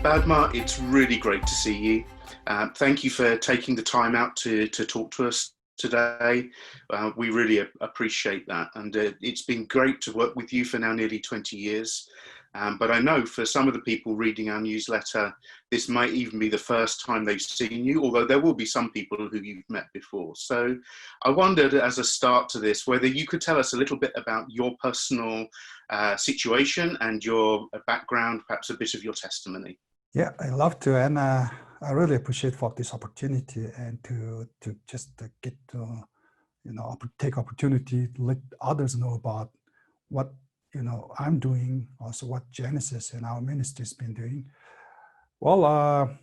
Badmaa, it's really great to see you. Thank you for taking the time out to talk to us today. We really appreciate that. And it's been great to work with you for now nearly 20 years. But I know for some of the people reading our newsletter, this might even be the first time they've seen you, although there will be some people who you've met before. So I wondered, as a start to this, whether you could tell us a little bit about your personal situation and your background, perhaps a bit of your testimony. Yeah, I love to, and I really appreciate for this opportunity and to just get to, take opportunity to let others know about what I'm doing, also what Genesis and our ministry has been doing. Well,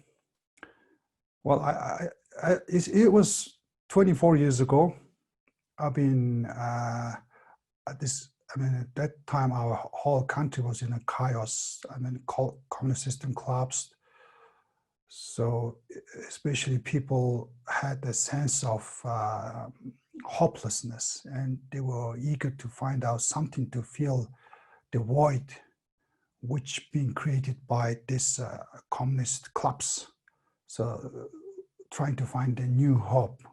it was 24 years ago. I've been at that time, our whole country was in a chaos. Communist system collapsed. So especially people had a sense of hopelessness, and they were eager to find out something to fill the void which being created by this communist collapse. So trying to find a new hope,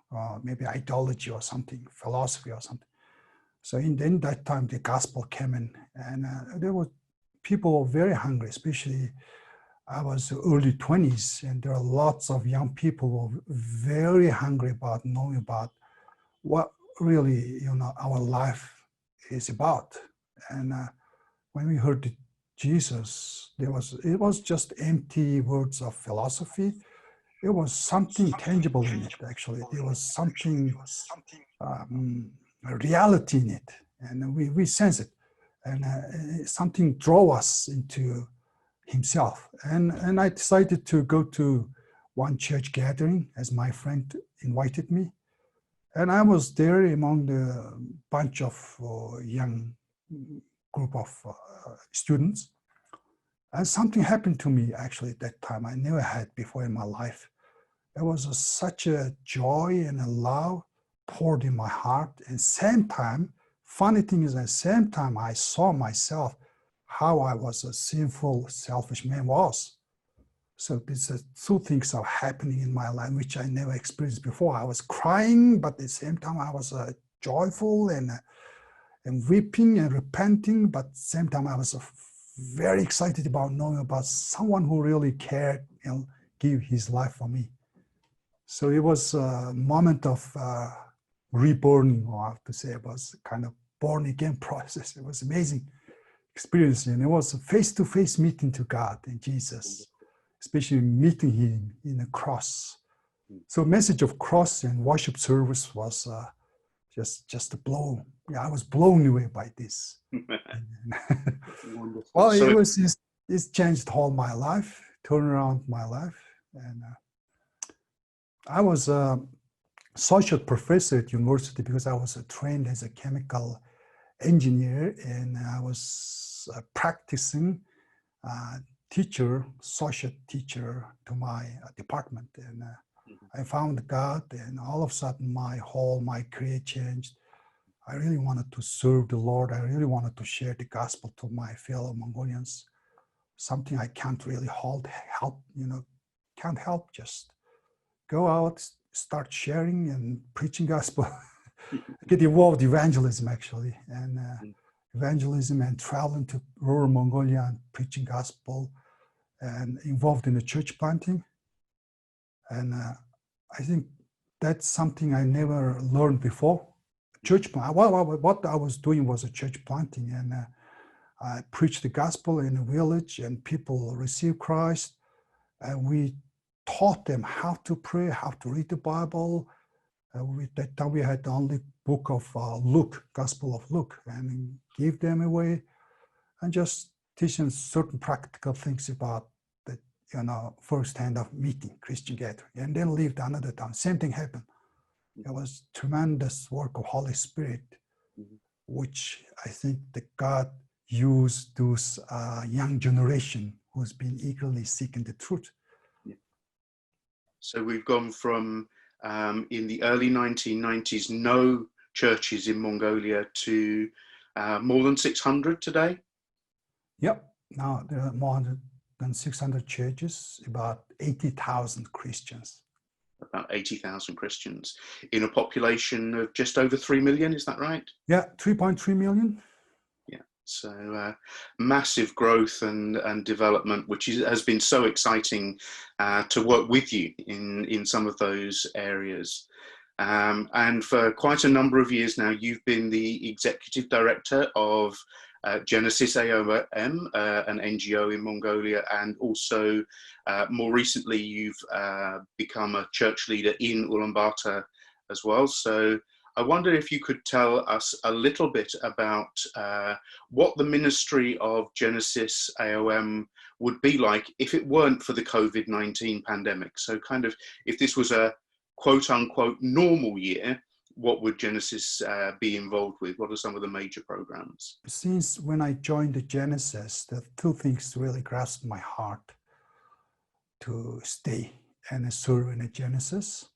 maybe ideology or something, philosophy or something. So in that time, the gospel came in, and there were people very hungry, especially I was early 20s, and there are lots of young people who were very hungry about knowing about what really, our life is about. And when we heard Jesus, it was just empty words of philosophy. It was something tangible in it, actually. There was something, a reality in it, and we sense it, and something drove us into himself. And I decided to go to one church gathering as my friend invited me, and I was there among the bunch of young group of students, and something happened to me actually at that time I never had before in my life. There was such a joy and a love poured in my heart. And same time, funny thing is, at the same time, I saw myself how I was a sinful, selfish man was. So these two things are happening in my life, which I never experienced before. I was crying, but at the same time, I was joyful and weeping and repenting. But at the same time, I was very excited about knowing about someone who really cared and gave his life for me. So it was a moment of reborn, or I have to say, it was kind of born again process. It was amazing experience, and it was a face-to-face meeting to God and Jesus, especially meeting him in the cross. So message of cross and worship service was just a blow. Yeah, I was blown away by this. Well, it's changed all my life, turned around my life, and I was a associate professor at university because I was trained as a chemical engineer, and I was practicing teacher, associate teacher to my department. And I found God, and all of a sudden my career changed. I really wanted to serve the Lord. I really wanted to share the gospel to my fellow Mongolians. Something I can't really can't help, just go out, start sharing and preaching gospel. Get involved in evangelism, actually, and evangelism and traveling to rural Mongolia and preaching gospel, and involved in the church planting. And I think that's something I never learned before. Church plant. What I was doing was a church planting, and I preached the gospel in a village, and people received Christ, and we taught them how to pray, how to read the Bible. That time we had the only book of Luke, Gospel of Luke, and give them away, and just teach them certain practical things about the first hand of meeting, Christian gathering, and then leave another town. Same thing happened. It was tremendous work of Holy Spirit, which I think that God used those young generation who's been eagerly seeking the truth. So we've gone from, in the early 1990s, no churches in Mongolia to more than 600 today? Yep, now there are more than than 600 churches, about 80,000 Christians. About 80,000 Christians in a population of just over 3 million, is that right? Yeah, 3.3 million. Yeah, so massive growth and development, which has been so exciting to work with you in some of those areas. And for quite a number of years now, you've been the executive director of Genesis AOM, an NGO in Mongolia, and also more recently you've become a church leader in Ulaanbaatar as well. So I wonder if you could tell us a little bit about what the ministry of Genesis AOM would be like if it weren't for the COVID-19 pandemic. So kind of if this was a quote unquote normal year, what would Genesis be involved with? What are some of the major programs? Since when I joined the Genesis, the two things really grasped my heart to stay and serve in the Genesis.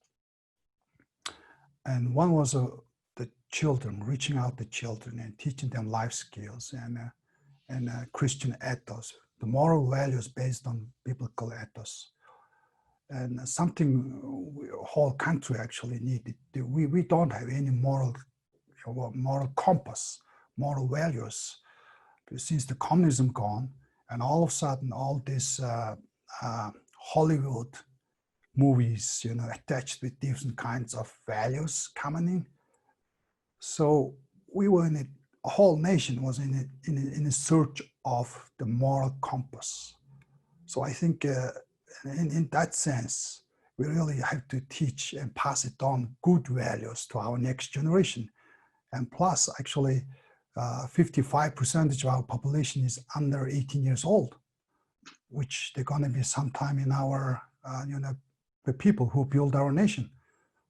And one was the children, reaching out to children and teaching them life skills and Christian ethos, the moral values based on biblical ethos. And something whole country actually needed. We don't have any moral compass, moral values, since the communism gone, and all of a sudden all this Hollywood movies, attached with different kinds of values coming in. So we were in a whole nation was in a search of the moral compass. So I think in that sense, we really have to teach and pass it on good values to our next generation. And plus, actually, 55% of our population is under 18 years old, which they're going to be sometime in our, the people who build our nation.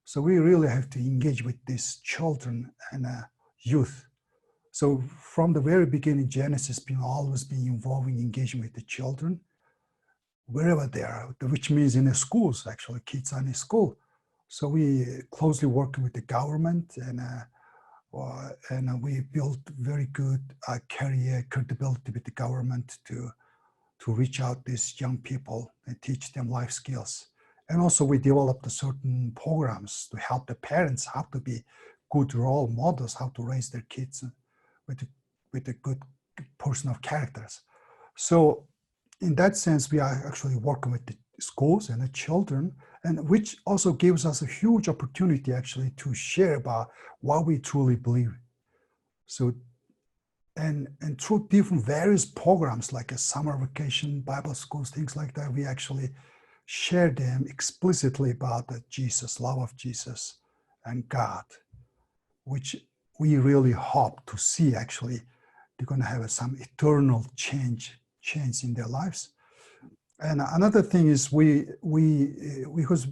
So we really have to engage with these children and youth. So from the very beginning, Genesis always been involving engaging with the children, wherever they are, which means in the schools, actually, kids are in school. So we closely work with the government and we built very good career credibility with the government to reach out these young people and teach them life skills. And also we developed certain programs to help the parents how to be good role models, how to raise their kids with a good person of characters. So in that sense, we are actually working with the schools and the children, and which also gives us a huge opportunity actually to share about what we truly believe. So, and through different various programs like a summer vacation, Bible schools, things like that, we actually share them explicitly about the Jesus, love of Jesus and God, which we really hope to see actually they're going to have some eternal change in their lives. And another thing is because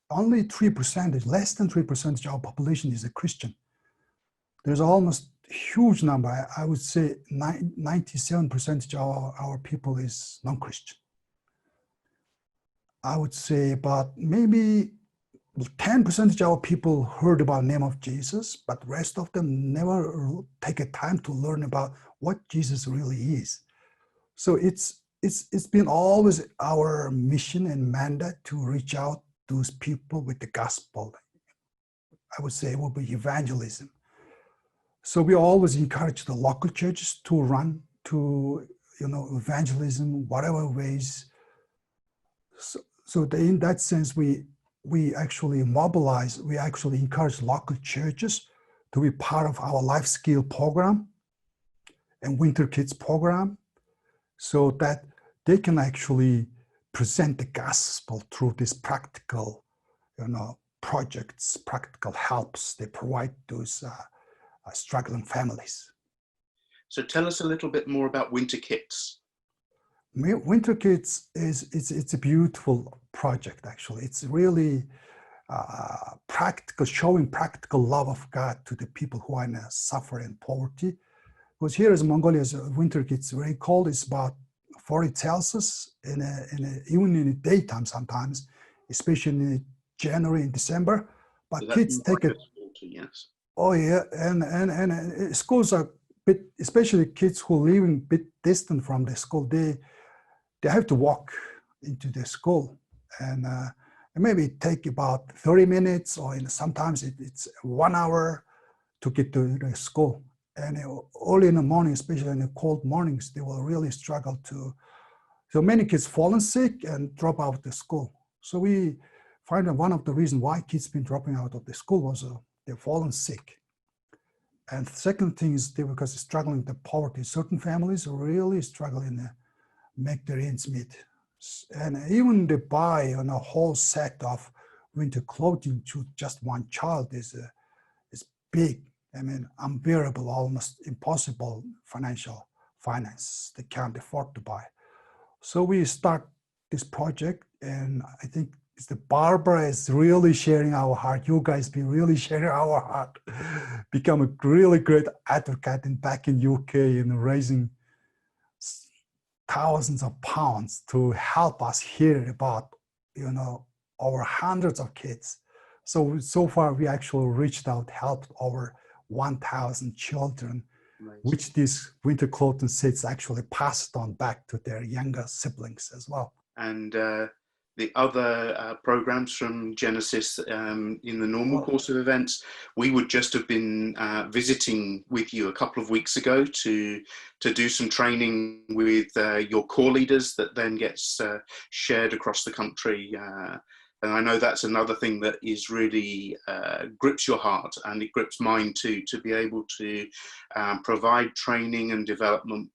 only 3%, less than 3% of our population is a Christian. There's almost a huge number, I would say 97% of our people is non-Christian. I would say about maybe 10% of our people heard about the name of Jesus, but the rest of them never take a time to learn about what Jesus really is. So it's been always our mission and mandate to reach out to those people with the gospel. I would say it will be evangelism. So we always encourage the local churches to run to evangelism, whatever ways. So in that sense, we actually mobilize, we actually encourage local churches to be part of our life skill program and winter kids program, so that they can actually present the gospel through these practical, projects, practical helps they provide those struggling families. So tell us a little bit more about Winter Kits. Winter Kids it's a beautiful project, actually. It's really practical, showing practical love of God to the people who are in suffering and poverty. Because here in Mongolia, winter gets very cold. It's about 40 Celsius even in the daytime sometimes, especially in January and December. But kids take it. Yes. Oh yeah, and schools are bit, especially kids who live a bit distant from the school. they have to walk into the school, and maybe take about 30 minutes, or sometimes it's 1 hour to get to the school. And early in the morning, especially in the cold mornings, they will really struggle to. So many kids fallen sick and drop out of the school. So we find that one of the reasons why kids been dropping out of the school was they've fallen sick. And the second thing is because they're struggling with the poverty. Certain families are really struggling to make their ends meet. And even they buy a whole set of winter clothing to just one child is big. I mean, unbearable, almost impossible finance they can't afford to buy. So we start this project, and I think it's Barbara is really sharing our heart. You guys be really sharing our heart. Become a really great advocate back in UK in raising thousands of pounds to help us hear about, over hundreds of kids. So far we actually reached out, helped over 1,000 children, nice. Which these winter clothing sets actually passed on back to their younger siblings as well. And the other programs from Genesis in the normal course of events, we would just have been visiting with you a couple of weeks ago to do some training with your core leaders that then gets shared across the country. And I know that's another thing that is really grips your heart, and it grips mine too, to be able to provide training and development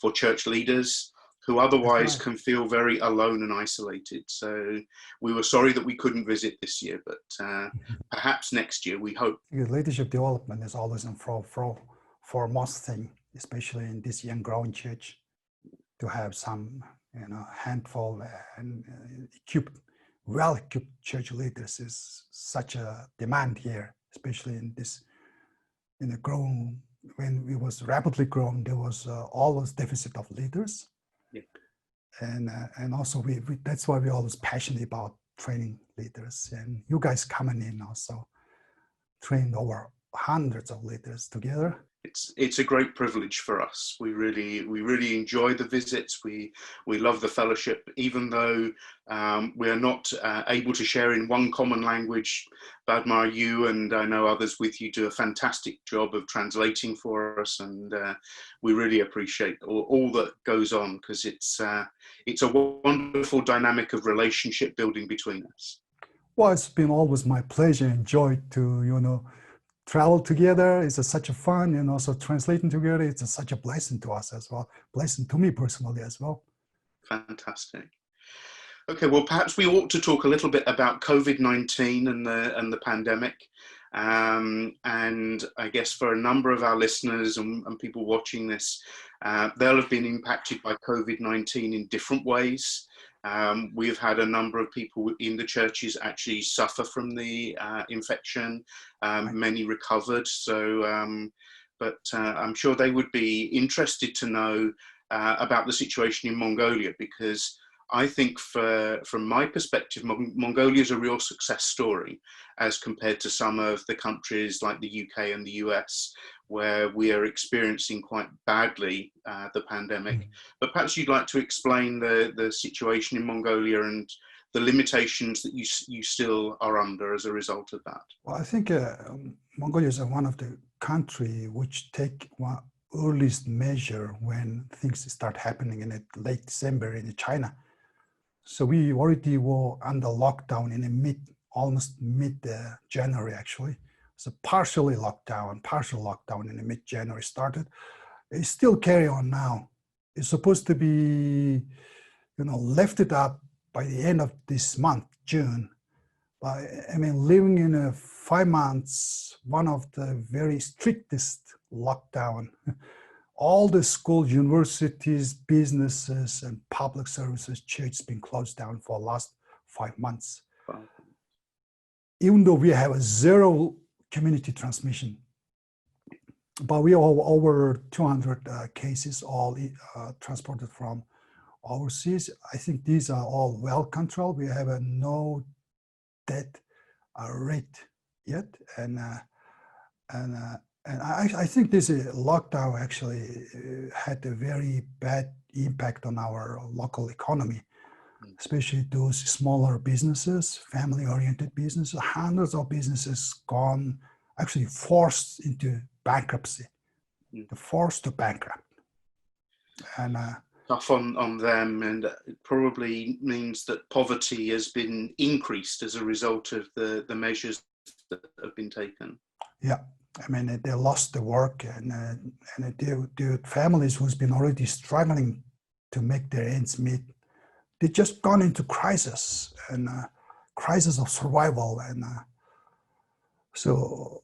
for church leaders who otherwise can feel very alone and isolated. So we were sorry that we couldn't visit this year, but perhaps next year, we hope. Leadership development is always a foremost thing, especially in this young growing church, to have some handful and well-equipped church leaders is such a demand here, especially in the growing, when it was rapidly growing, there was always deficit of leaders. Yeah. And also that's why we're always passionate about training leaders, and you guys coming in also trained over hundreds of leaders together. It's a great privilege for us. We really enjoy the visits. We love the fellowship, even though we are not able to share in one common language. Badmaa, you and I know others with you do a fantastic job of translating for us, and we really appreciate all that goes on, because it's a wonderful dynamic of relationship building between us. Well, it's been always my pleasure and joy to travel together. It's such a fun, and also translating together. It's such a blessing to us as well. Blessing to me personally as well. Fantastic. Okay, well, perhaps we ought to talk a little bit about COVID-19 and the pandemic. And I guess for a number of our listeners and people watching this, they'll have been impacted by COVID-19 in different ways. We've had a number of people in the churches actually suffer from the infection. Many recovered. So, but I'm sure they would be interested to know about the situation in Mongolia, because I think from my perspective, Mongolia is a real success story as compared to some of the countries like the UK and the US, where we are experiencing quite badly the pandemic. But perhaps you'd like to explain the situation in Mongolia and the limitations that you still are under as a result of that. Well, I think Mongolia is one of the country which take one earliest measure when things start happening in late December in China. So we already were under lockdown in almost mid-January actually. So partial lockdown in mid-January started. It still carry on now. It's supposed to be, lifted up by the end of this month, June. But I mean, living in 5 months, one of the very strictest lockdown. All the schools, universities, businesses, and public services, churches been closed down for the last 5 months. Wow. Even though we have a zero community transmission, but we have over 200 cases all transported from overseas. I think these are all well controlled. We have no death rate yet, and I think this lockdown actually had a very bad impact on our local economy, Mm. especially those smaller businesses, family-oriented businesses. Hundreds of businesses gone, actually forced into bankruptcy. Mm. They're forced to bankrupt. And Tough on them, and it probably means that poverty has been increased as a result of the measures that have been taken. yeah, I mean, they lost the work, and the families who's been already struggling to make their ends meet, they just gone into crisis, and crisis of survival, and so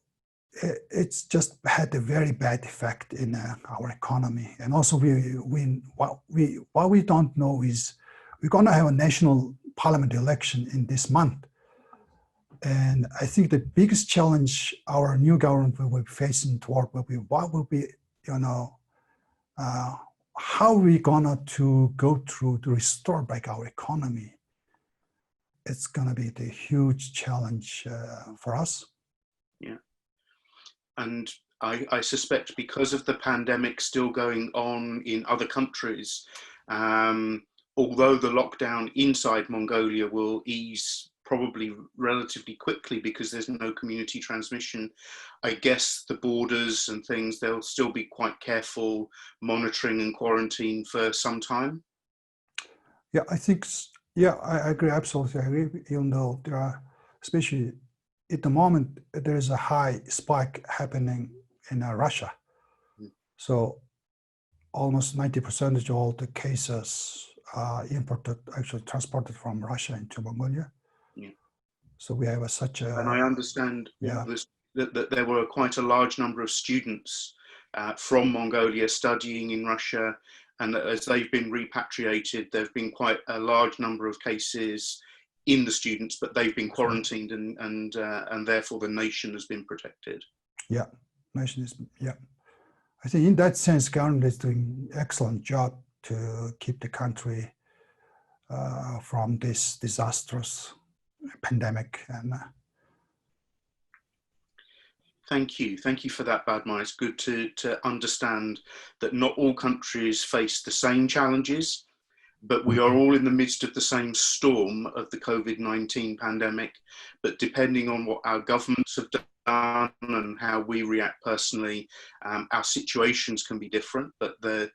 it's just had a very bad effect in our economy. And also, what we don't know is we're going to have a national parliament election in this month. And I think the biggest challenge our new government will be facing toward will be what will be, how we gonna to go through to restore back our economy. It's gonna be the huge challenge for us. Yeah. And I suspect because of the pandemic still going on in other countries, although the lockdown inside Mongolia will ease probably relatively quickly because there's no community transmission, I guess the borders and things, they'll still be quite careful monitoring and quarantine for some time. Yeah, I think, yeah, I agree, absolutely I agree, even though there are, especially at the moment, there is a high spike happening in Russia. Mm. So almost 90% of all the cases imported, actually transported from Russia into Mongolia. Yeah. So we have such a... And I understand yeah. that there were quite a large number of students from Mongolia studying in Russia, and that as they've been repatriated, there have been quite a large number of cases in the students, but they've been quarantined, and therefore the nation has been protected. Yeah, nation is, yeah. I think in that sense, government is doing excellent job to keep the country from this disastrous pandemic. And Thank you for that, Badmaa. It's good to understand that not all countries face the same challenges, but we are all in the midst of the same storm of the COVID-19 pandemic. But depending on what our governments have done and how we react personally, our situations can be different. But the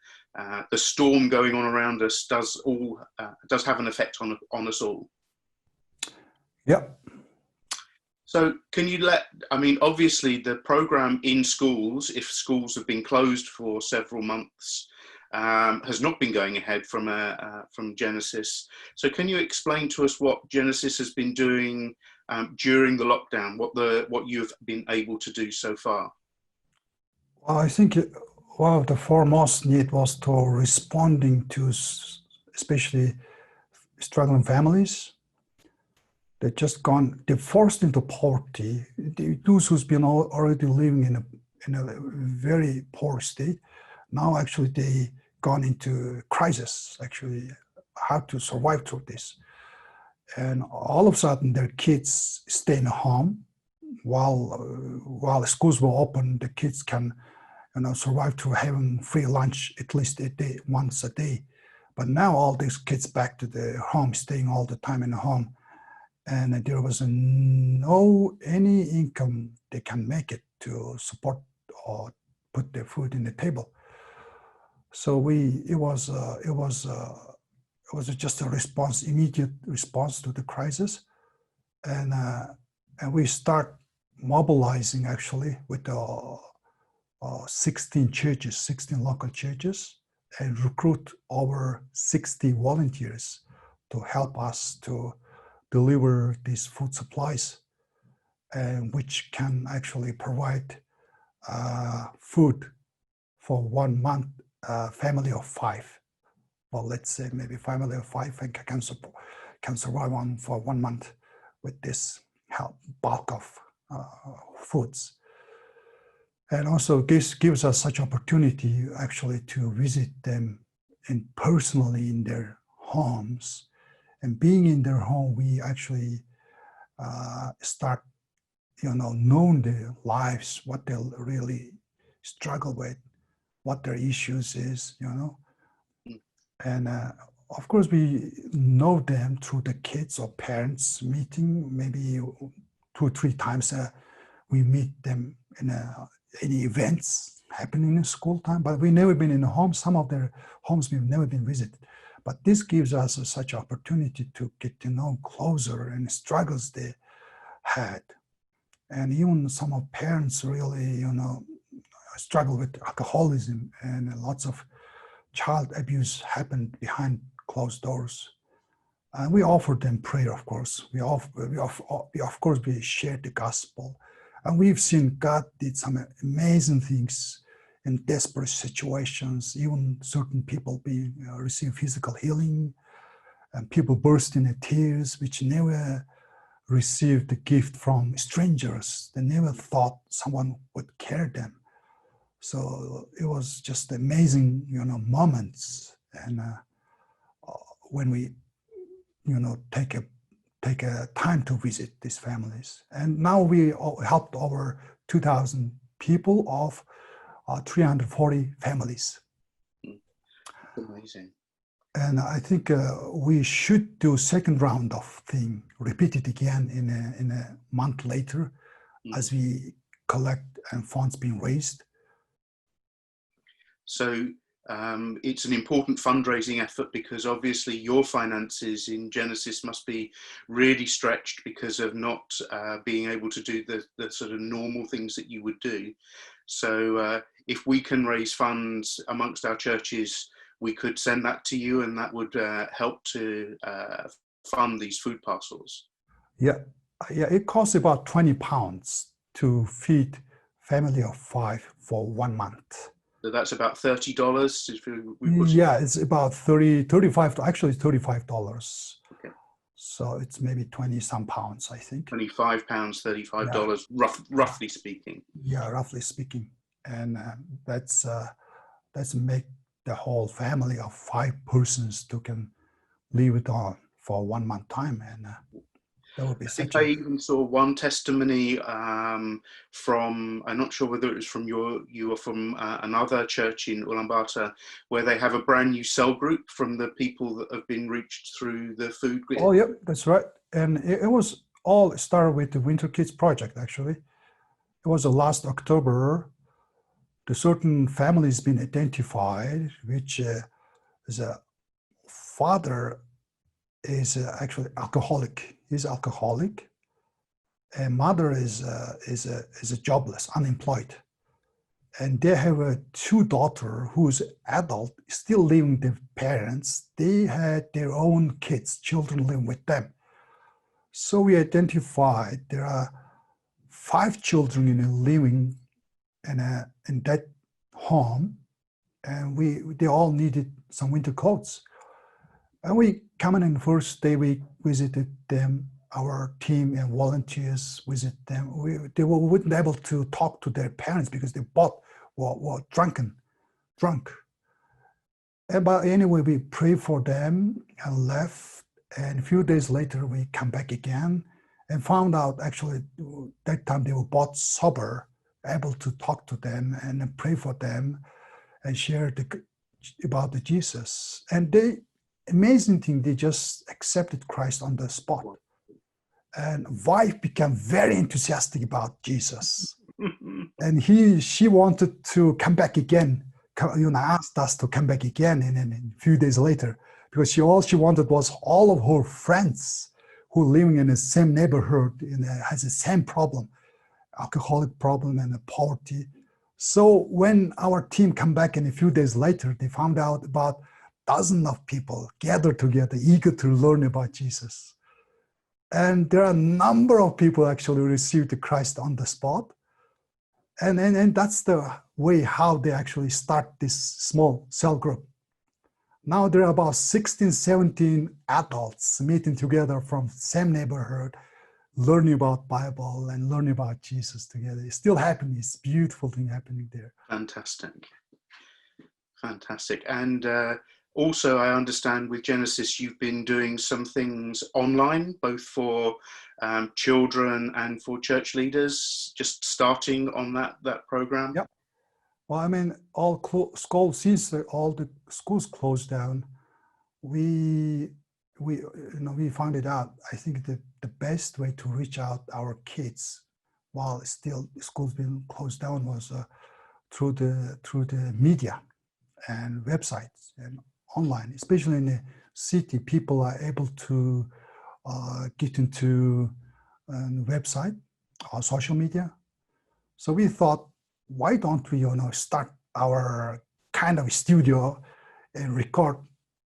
storm going on around us does have an effect on us all. yeah. So can you obviously the program in schools, if schools have been closed for several months, has not been going ahead from Genesis. So can you explain to us what Genesis has been doing during the lockdown, what you've been able to do so far? Well, I think one of the foremost need was to responding to especially struggling families. They're forced into poverty. Those who's been already living in a very poor state, now actually they gone into crisis, actually how to survive through this. And all of a sudden their kids stay in home while schools were open, the kids can survive through having free lunch at least once a day. But now all these kids back to the home, staying all the time in the home. And there was no any income they can make it to support or put their food in the table. So it was just a immediate response to the crisis, and we start mobilizing actually with the 16 churches, 16 local churches, and recruit over 60 volunteers to help us to deliver these food supplies, and which can actually provide food for 1 month, family of 5. Well, let's say maybe family of 5 and can survive for 1 month with this bulk of foods. And also this gives us such opportunity actually to visit them personally in their homes. And being in their home, we actually start, knowing their lives, what they really struggle with, what their issues is, And of course, we know them through the kids or parents meeting. Maybe 2 or 3 times we meet them in any events happening in school time, but we never been in a home. Some of their homes we've never been visited. But this gives us such opportunity to get to know closer and struggles they had. And even some of parents really, struggle with alcoholism, and lots of child abuse happened behind closed doors. And we offered them prayer, of course. Of course, we shared the gospel. And we've seen God did some amazing things in desperate situations, even certain people receive physical healing, and people burst into tears, which never received the gift from strangers. They never thought someone would care them. So it was just amazing, moments. And when we, take a time to visit these families. And now we helped over 2,000 people of 340 families. Amazing. And I think we should do second round of thing, repeat it again in a month later, as we collect and funds being raised. So it's an important fundraising effort, because obviously your finances in Genesis must be really stretched because of not being able to do the sort of normal things that you would do. So if we can raise funds amongst our churches, we could send that to you, and that would help to fund these food parcels. Yeah, it costs about £20 to feed family of 5 for 1 month. So that's about $30. Yeah, it's about 35, actually $35. Okay. So it's maybe 20 some pounds, I think. £25, $35, yeah. Roughly speaking. Yeah, roughly speaking. And that's make the whole family of 5 persons to can live it on for 1 month time. And that would be such I even saw one testimony from, I'm not sure whether it was from you or from another church in Ulaanbaatar, where they have a brand new cell group from the people that have been reached through the food. Oh, yeah, that's right. And it was all started with the Winter Kids Project, actually. It was last October. The certain families been identified, which is a father is actually alcoholic. He's alcoholic, and mother is jobless, unemployed, and they have 2 daughters who's adult, still living with their parents. They had their own children living with them. So we identified there are 5 children living in that home, and they all needed some winter coats. And we come in the first day, we visited them, our team and volunteers visit them. They wouldn't be able to talk to their parents because they both were drunk. But anyway, we prayed for them and left. And a few days later, we come back again and found out actually that time they were both sober, able to talk to them and pray for them and share about the Jesus. And amazing thing, they just accepted Christ on the spot. And wife became very enthusiastic about Jesus. And she wanted to come back again, asked us to come back again and a few days later, because all she wanted was all of her friends who living in the same neighborhood has the same problem, alcoholic problem and poverty. So when our team come back and a few days later, they found out about dozens of people gathered together, eager to learn about Jesus. And there are a number of people actually received Christ on the spot. And that's the way how they actually start this small cell group. Now there are about 16, 17 adults meeting together from the same neighborhood, learning about Bible and learning about Jesus together. It's still happening. It's a beautiful thing happening there. Fantastic. And also, I understand with Genesis, you've been doing some things online, both for children and for church leaders, just starting on that program. Yep. Well, I mean, all schools, since all the schools closed down, we we found it out. I think the best way to reach out our kids while still schools being closed down was through the media and websites and online, especially in the city. People are able to get into a website or social media. So we thought, why don't we start our kind of studio and record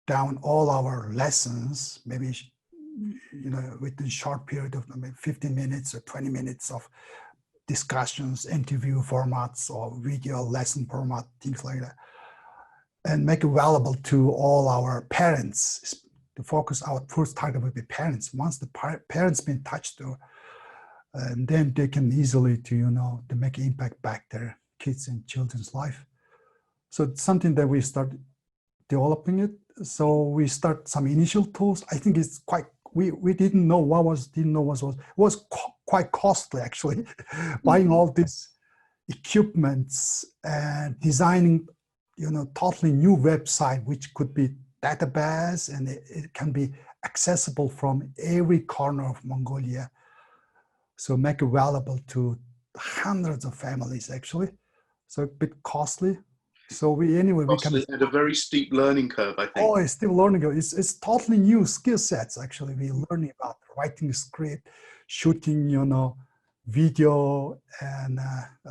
down all our lessons, maybe within a short period of maybe 15 minutes or 20 minutes of discussions, interview formats, or video lesson format, things like that, and make it available to all our parents. The focus, our first target would be parents. Once the parents been touched, and then they can easily to make impact back their kids and children's life. So it's something that we start developing it. So we start some initial tools. I think it's quite, we didn't know what was. It was quite costly actually, buying all these equipments and designing, totally new website, which could be database and it can be accessible from every corner of Mongolia. So make it available to hundreds of families actually. So a bit costly. So we can at a very steep learning curve, I think. Oh, it's still learning. It's totally new skill sets actually. We're learning about writing a script, shooting, video, and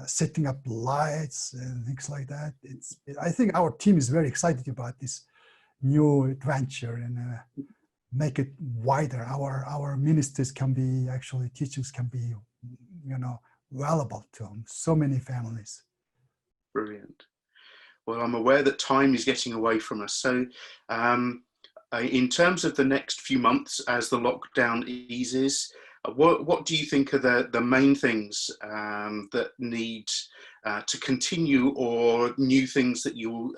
setting up lights and things like that. I think our team is very excited about this new adventure and make it wider. Our ministers can be actually teachers can be, valuable to so many families. Brilliant. Well, I'm aware that time is getting away from us. So in terms of the next few months as the lockdown eases, what do you think are the main things that need to continue, or new things that you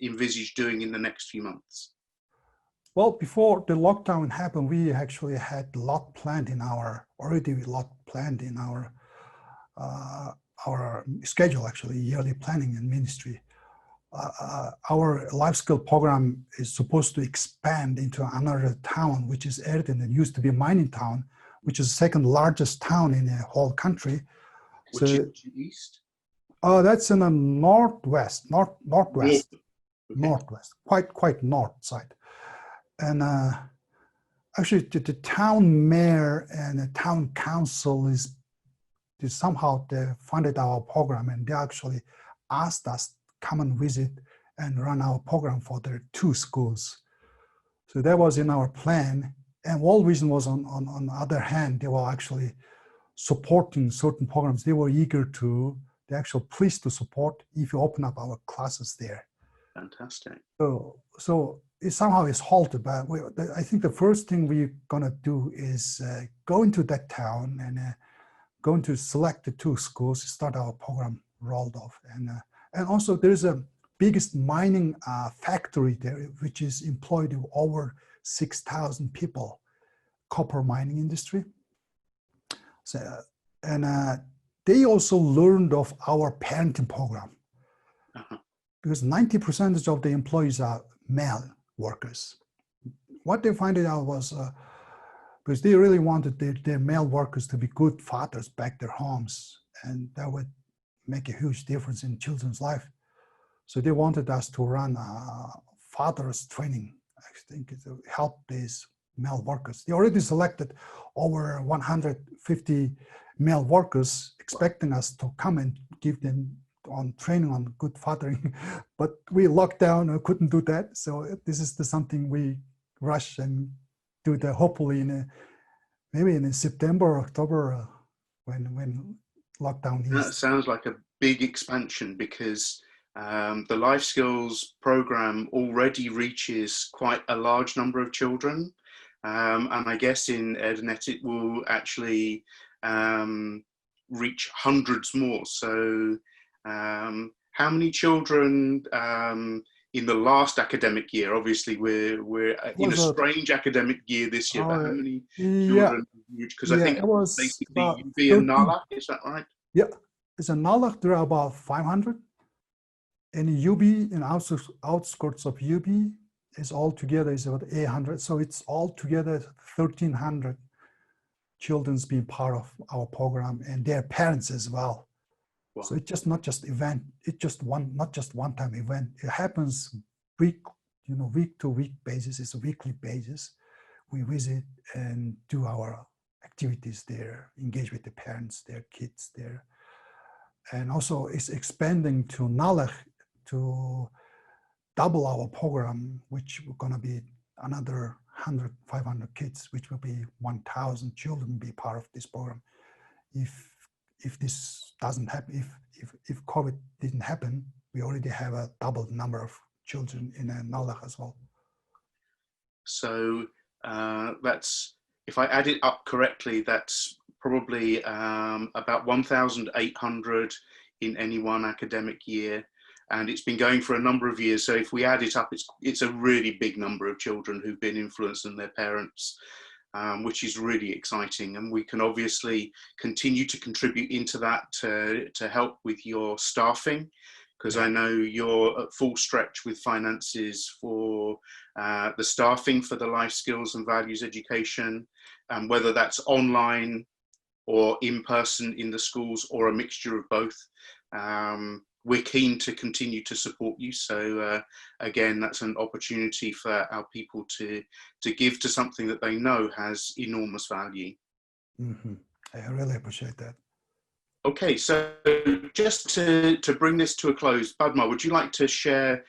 envisage doing in the next few months? Well, before the lockdown happened, we actually had a lot planned in our schedule, actually, yearly planning and ministry. Our life skill program is supposed to expand into another town, which is Erden. It used to be a mining town, which is the second largest town in the whole country. Which is east? That's in the northwest, northwest, Okay. Northwest, quite north side. And actually, the town mayor and the town council somehow they funded our program, and they actually asked us come and visit and run our program for their 2 schools. So that was in our plan. And World Vision was on the other hand, they were actually supporting certain programs. They were they're actually pleased to support if you open up our classes there. Fantastic. So it somehow is halted, but I think the first thing we're gonna do is go into that town and going to select the 2 schools, start our program rolled off. And also there's a biggest mining factory there, which is employed over 6,000 people, copper mining industry. So, and they also learned of our parenting program, because 90% of the employees are male workers. What they found out was, because they really wanted their male workers to be good fathers back their homes, and that would make a huge difference in children's life. So they wanted us to run fathers training, I think, to help these male workers. They already selected over 150 male workers, expecting us to come and give them on training on good fathering, but we locked down and couldn't do that. So this is something we rush and do that hopefully maybe in September or October when lockdown is. That sounds like a big expansion, because the life skills program already reaches quite a large number of children, and I guess in Erdenet it will actually reach hundreds more. So how many children in the last academic year? Obviously we're in a strange academic year this year, but how many children? Because I think it was basically UB and Nalak, is that right? Yeah, it's a Nalak, there are about 500. In UB, in outskirts of UB, is altogether is about 800. So it's altogether 1,300 children's being part of our program and their parents as well. Wow. So it's just not just event. It's just not just one-time event. It happens week to week basis. It's a weekly basis. We visit and do our activities there, engage with the parents, their kids there. And also it's expanding to Nalach to double our program, which we're gonna be another 100, 500 kids, which will be 1,000 children be part of this program. If this doesn't happen, if COVID didn't happen, we already have a double number of children in Nalach as well. So that's, if I add it up correctly, that's probably about 1,800 in any one academic year. And it's been going for a number of years. So if we add it up, it's a really big number of children who've been influenced and their parents, which is really exciting. And we can obviously continue to contribute into that to help with your staffing, because I know you're at full stretch with finances for the staffing for the life skills and values education, and whether that's online or in person in the schools or a mixture of both. We're keen to continue to support you. So again, that's an opportunity for our people to give to something that they know has enormous value. Mm-hmm. I really appreciate that. Okay, so just to bring this to a close, Badmaa, would you like to share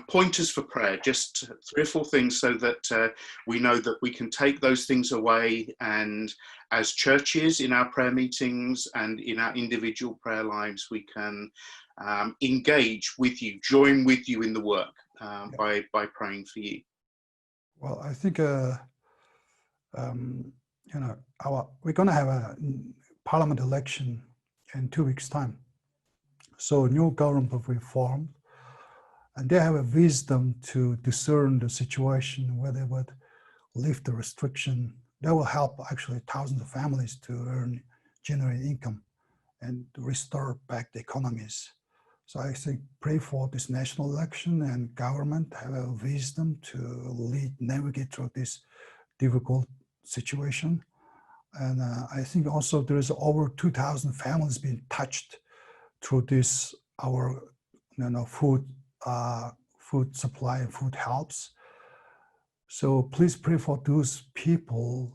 pointers for prayer, just 3 or 4 things so that we know that we can take those things away, and as churches in our prayer meetings and in our individual prayer lives, we can engage with you, join with you in the work by praying for you? Well, I think we're going to have a parliament election in 2 weeks' time. So new government will be formed, and they have a wisdom to discern the situation, where they would lift the restriction. That will help actually thousands of families to generate income and to restore back the economies. So I think pray for this national election, and government have a wisdom to navigate through this difficult situation. And I think also there is over 2,000 families being touched through this, our food supply and food helps. So please pray for those people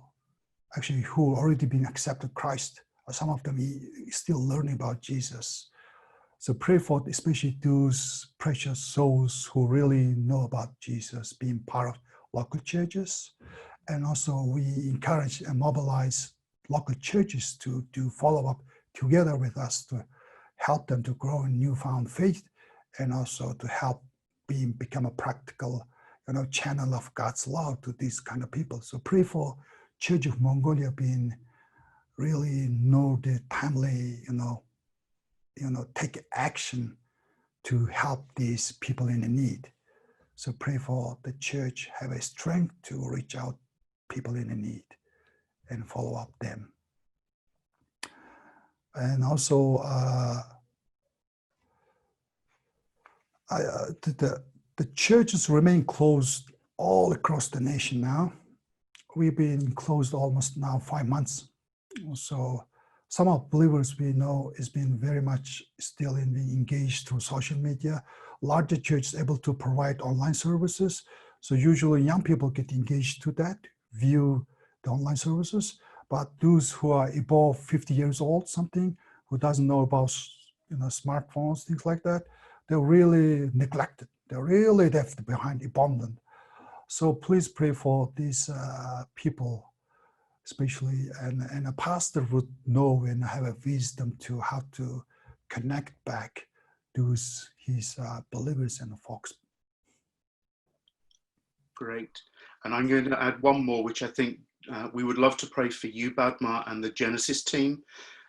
actually who already been accepted Christ. Some of them still learning about Jesus. So pray for especially those precious souls who really know about Jesus, being part of local churches. And also we encourage and mobilize local churches to follow up together with us to help them to grow in newfound faith, and also to help become a practical channel of God's love to these kind of people. So pray for Church of Mongolia being really know the timely, take action to help these people in need. So pray for the church have a strength to reach out people in need and follow up them. And also the churches remain closed all across the nation now. We've been closed almost now 5 months. So some of believers we know has been very much still engaged through social media. Larger churches able to provide online services. So usually young people get engaged to that, view the online services. But those who are above 50 years old, something, who doesn't know about smartphones, things like that, they're really neglected. They're really left behind, abandoned. So please pray for these people, especially, and a pastor would know and have a wisdom to how to connect back those his believers and folks. Great. And I'm going to add one more, which I think we would love to pray for you, Badmaa, and the Genesis team,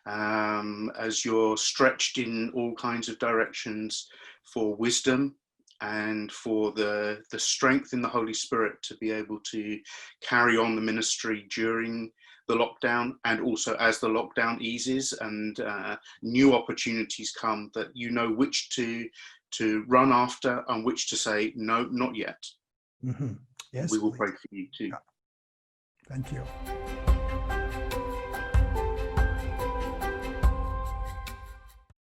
as you're stretched in all kinds of directions for wisdom and for the strength in the Holy Spirit to be able to carry on the ministry during the lockdown, and also as the lockdown eases and new opportunities come, that you know which to run after and which to say, no, not yet. Yes, we will please. pray for you too. Yeah. Thank you.